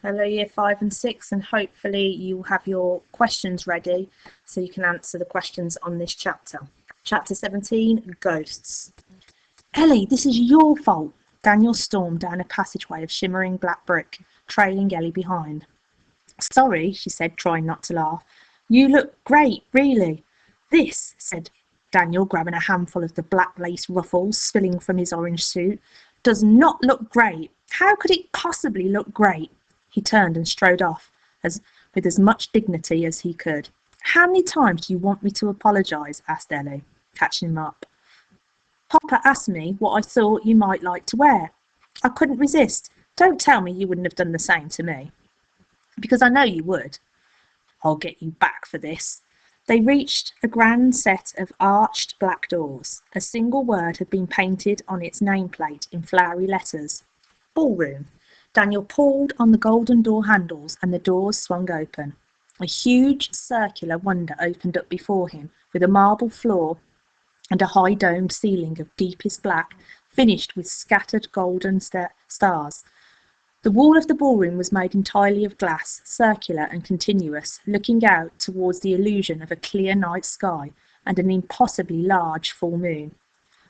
Hello, year 5 and 6, and hopefully you have your questions ready so you can answer the questions on this chapter. Chapter 17, Ghosts. Ellie, this is your fault. Daniel stormed down a passageway of shimmering black brick, trailing Ellie behind. Sorry, she said, trying not to laugh. You look great, really. This, said Daniel, grabbing a handful of the black lace ruffles spilling from his orange suit, does not look great. How could it possibly look great? He turned and strode off with as much dignity as he could. How many times do you want me to apologise? Asked Ellie, catching him up. Papa asked me what I thought you might like to wear. I couldn't resist. Don't tell me you wouldn't have done the same to me. Because I know you would. I'll get you back for this. They reached a grand set of arched black doors. A single word had been painted on its nameplate in flowery letters. Ballroom. Daniel pulled on the golden door handles and the doors swung open. A huge circular wonder opened up before him, with a marble floor and a high domed ceiling of deepest black, finished with scattered golden stars. The wall of the ballroom was made entirely of glass, circular and continuous, looking out towards the illusion of a clear night sky and an impossibly large full moon.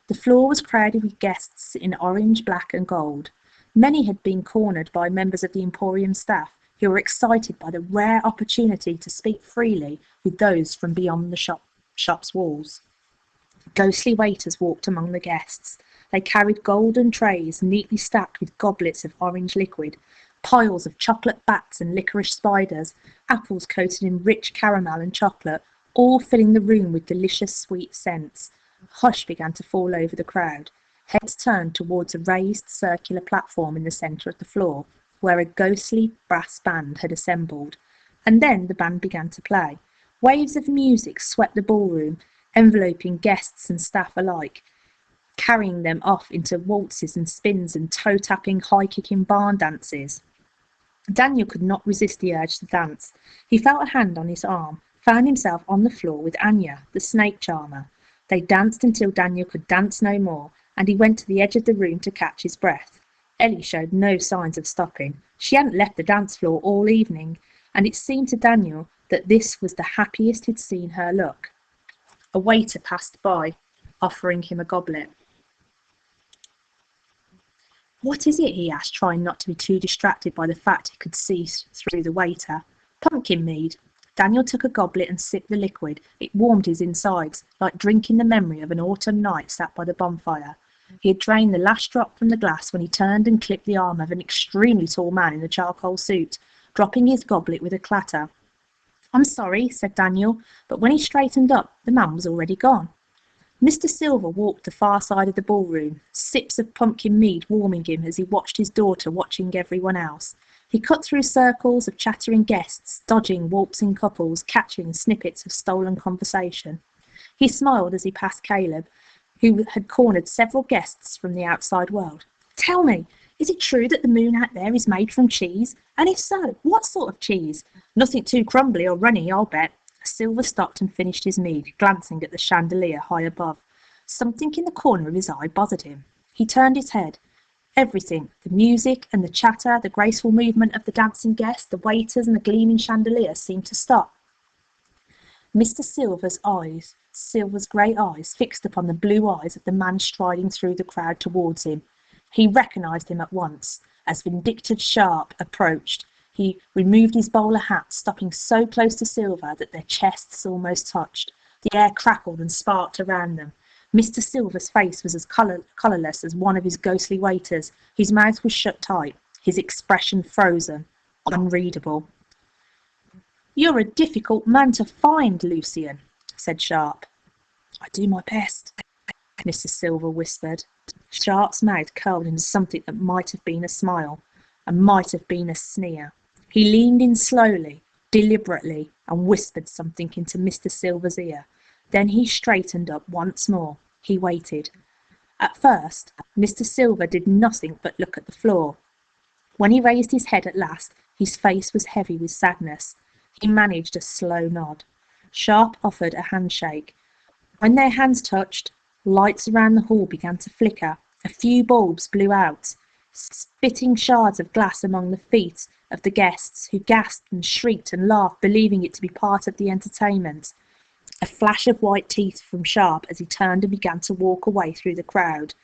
The floor was crowded with guests in orange, black and gold. Many had been cornered by members of the Emporium staff who were excited by the rare opportunity to speak freely with those from beyond the shop's walls. Ghostly waiters walked among the guests. They carried golden trays neatly stacked with goblets of orange liquid, piles of chocolate bats and licorice spiders, apples coated in rich caramel and chocolate, all filling the room with delicious sweet scents. A hush began to fall over the crowd. Heads turned towards a raised circular platform in the centre of the floor, where a ghostly brass band had assembled. And then the band began to play. Waves of music swept the ballroom, enveloping guests and staff alike, carrying them off into waltzes and spins and toe-tapping, high-kicking barn dances. Daniel could not resist the urge to dance. He felt a hand on his arm, found himself on the floor with Anya, the snake charmer. They danced until Daniel could dance no more, and he went to the edge of the room to catch his breath. Ellie showed no signs of stopping. She hadn't left the dance floor all evening, and it seemed to Daniel that this was the happiest he'd seen her look. A waiter passed by, offering him a goblet. What is it? He asked, trying not to be too distracted by the fact he could see through the waiter. Pumpkin mead. Daniel took a goblet and sipped the liquid. It warmed his insides, like drinking the memory of an autumn night sat by the bonfire. He had drained the last drop from the glass when he turned and clipped the arm of an extremely tall man in a charcoal suit, dropping his goblet with a clatter. I'm sorry, said Daniel, but when he straightened up, the man was already gone. Mr. Silver walked the far side of the ballroom, sips of pumpkin mead warming him as he watched his daughter watching everyone else. He cut through circles of chattering guests, dodging waltzing couples, catching snippets of stolen conversation. He smiled as he passed Caleb, who had cornered several guests from the outside world. Tell me, is it true that the moon out there is made from cheese? And if so, what sort of cheese? Nothing too crumbly or runny, I'll bet. Silver stopped and finished his mead, glancing at the chandelier high above. Something in the corner of his eye bothered him. He turned his head. Everything, the music and the chatter, the graceful movement of the dancing guests, the waiters and the gleaming chandelier seemed to stop. Mr. Silver's grey eyes fixed upon the blue eyes of the man striding through the crowd towards him. He recognised him at once. As vindictive Sharp approached, he removed his bowler hat, stopping so close to Silver that their chests almost touched. The air crackled and sparked around them. Mr. Silver's face was as colourless as one of his ghostly waiters. His mouth was shut tight, his expression frozen, unreadable. You're a difficult man to find, Lucian, said Sharp. I do my best, Mr. Silver whispered. Sharp's mouth curled into something that might have been a smile, and might have been a sneer. He leaned in slowly, deliberately, and whispered something into Mr. Silver's ear. Then he straightened up once more. He waited. At first, Mr. Silver did nothing but look at the floor. When he raised his head at last, his face was heavy with sadness. He managed a slow nod. Sharp offered a handshake. When their hands touched, lights around the hall began to flicker. A few bulbs blew out, spitting shards of glass among the feet of the guests, who gasped and shrieked and laughed, believing it to be part of the entertainment. A flash of white teeth from Sharp as he turned and began to walk away through the crowd.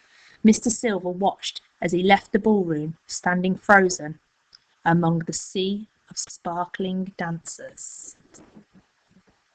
Mr. Silver watched as he left the ballroom, standing frozen among the sea of sparkling dancers.